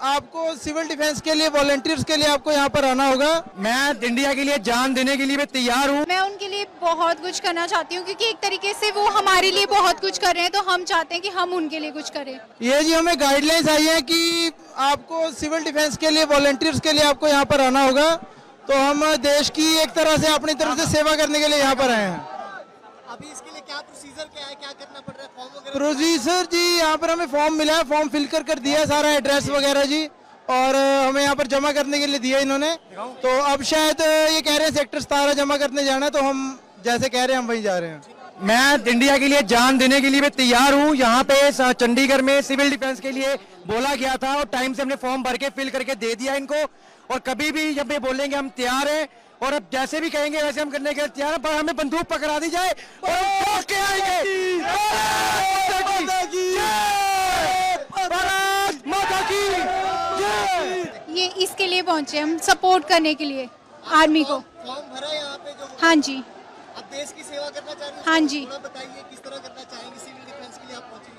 आपको civil defence के लिए वॉलंटियर्स के लिए आपको यहाँ पर आना होगा। मैं इंडिया के लिए जान देने के लिए मैं तैयार हूँ। मैं उनके लिए बहुत कुछ करना चाहती हूँ क्योंकि एक तरीके से वो हमारे लिए बहुत कुछ कर रहे हैं, तो हम चाहते हैं कि हम उनके लिए कुछ करें। ये जी हमें गाइडलाइंस आई है कि आपको सिविल डिफेंस के लिए वॉलंटियर्स के लिए आपको यहाँ पर आना होगा, तो हम देश की एक तरह से अपनी तरफ से सेवा करने के लिए यहाँ पर आए हैं। अभी इसके लिए क्या प्रोसीजर क्या है, क्या करना पड़ रहा है, फॉर्म वगैरह? प्रोसीजर जी यहाँ पर हमें फॉर्म मिला है, फॉर्म फिल कर दिया है, सारा एड्रेस वगैरह जी, और हमें यहाँ पर जमा करने के लिए दिया इन्होंने। तो अब शायद ये कह रहे हैं सेक्टर 17 जमा करने जाना है, तो हम जैसे कह रहे हैं हम वहीं जा रहे हैं। मैं इंडिया के लिए जान देने के लिए मैं तैयार हूँ। यहाँ पे चंडीगढ़ में सिविल डिफेंस के लिए बोला गया था और टाइम से हमने फॉर्म भर के फिल करके दे दिया इनको, और कभी भी जब ये बोलेंगे हम तैयार हैं, और अब जैसे भी कहेंगे वैसे हम करने के लिए तैयार हैं, पर हमें बंदूक पकड़ा दी जाए और हम ठोक के आएंगे। भारत माता की जय। ये इसके लिए पहुंचे हम, सपोर्ट करने के लिए आर्मी को। फॉर्म भरा है यहाँ पे जो? हाँ जी। आप देश की सेवा करना चाह रहे हैं? हाँ जी। थोड़ा बताइए किस तरह करना चाहेंगे, सिविल डिफेंस के लिए आप पहुंचे हैं?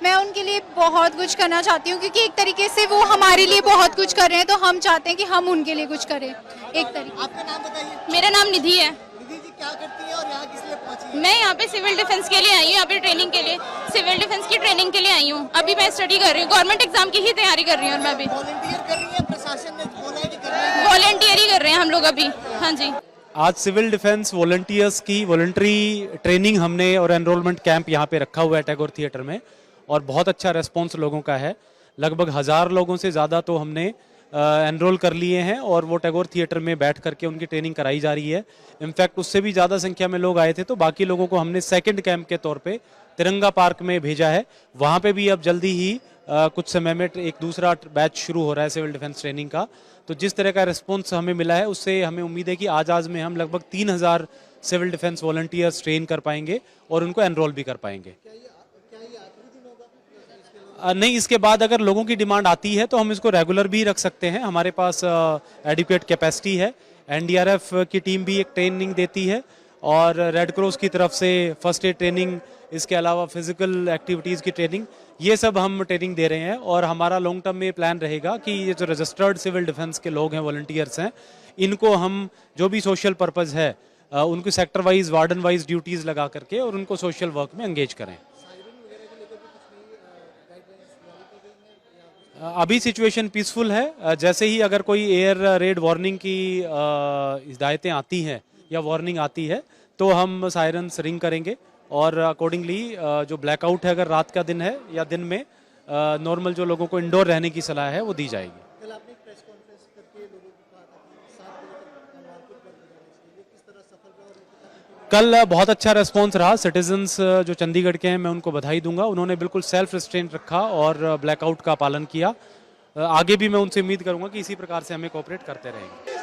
मैं उनके लिए बहुत कुछ करना चाहती हूँ क्योंकि एक तरीके से वो हमारे लिए बहुत कुछ कर रहे हैं, तो हम चाहते हैं कि हम उनके लिए कुछ करें एक तरीके। आपका नाम बताइए। मेरा नाम निधि है। निधि जी क्या करती है और यहाँ किस लिए पहुंची है? मैं यहाँ पे सिविल डिफेंस के लिए आई हूँ, यहाँ पे ट्रेनिंग के लिए, सिविल डिफेंस की ट्रेनिंग के लिए आई हूँ। अभी मैं स्टडी कर रही हूँ, गवर्नमेंट एग्जाम की ही तैयारी कर रही हूँ। और मैं भी वॉलंटियर कर रही है, प्रशासन ने बोला है कि करना है? वॉलंटियर ही कर रहे हैं हम लोग अभी। हाँ जी। आज सिविल डिफेंस वॉलंटियर्स की वॉलंटरी ट्रेनिंग हमने और एनरोलमेंट कैंप यहाँ पे रखा हुआ है टैगोर थिएटर में, और बहुत अच्छा रेस्पॉन्स लोगों का है। लगभग 1000 लोगों से ज़्यादा तो हमने एनरोल कर लिए हैं, और वो टैगोर थिएटर में बैठ करके उनकी ट्रेनिंग कराई जा रही है। इनफैक्ट उससे भी ज़्यादा संख्या में लोग आए थे, तो बाकी लोगों को हमने सेकंड कैंप के तौर पे तिरंगा पार्क में भेजा है। वहाँ पे भी अब जल्दी ही कुछ समय में एक दूसरा बैच शुरू हो रहा है सिविल डिफेंस ट्रेनिंग का। तो जिस तरह का रिस्पॉन्स हमें मिला है उससे हमें उम्मीद है कि आज में हम लगभग 3000 सिविल डिफेंस वॉलंटियर्स ट्रेन कर पाएंगे और उनको एनरोल भी कर पाएंगे। नहीं, इसके बाद अगर लोगों की डिमांड आती है तो हम इसको रेगुलर भी रख सकते हैं। हमारे पास एडिक्वेट कैपेसिटी है। एनडीआरएफ की टीम भी एक ट्रेनिंग देती है, और रेड क्रॉस की तरफ से फर्स्ट एड ट्रेनिंग, इसके अलावा फिजिकल एक्टिविटीज़ की ट्रेनिंग, ये सब हम ट्रेनिंग दे रहे हैं। और हमारा लॉन्ग टर्म में प्लान रहेगा कि ये जो रजिस्टर्ड सिविल डिफेंस के लोग हैं, वॉलंटियर्स हैं, इनको हम जो भी सोशल पर्पज़ है उनको sector wise, warden wise duties लगा करके और उनको सोशल वर्क में एंगेज करें। अभी सिचुएशन पीसफुल है। जैसे ही अगर कोई एयर रेड वार्निंग की हिदायतें आती हैं या वार्निंग आती है तो हम सायरन्स रिंग करेंगे, और अकॉर्डिंगली जो ब्लैकआउट है अगर रात का दिन है या दिन में, नॉर्मल जो लोगों को इंडोर रहने की सलाह है वो दी जाएगी। कल आपने एक प्रेस कॉन्फ्रेंस करके लोगों को कहा था कि 7 बजे तक मार्केट बंद हो जाना चाहिए, किस तरह सफल रहा और कल बहुत अच्छा रेस्पॉन्स रहा। सिटीजन्स जो चंडीगढ़ के हैं मैं उनको बधाई दूंगा, उन्होंने बिल्कुल सेल्फ रिस्ट्रेंट रखा और ब्लैकआउट का पालन किया। आगे भी मैं उनसे उम्मीद करूंगा कि इसी प्रकार से हमें कोऑपरेट करते रहेंगे।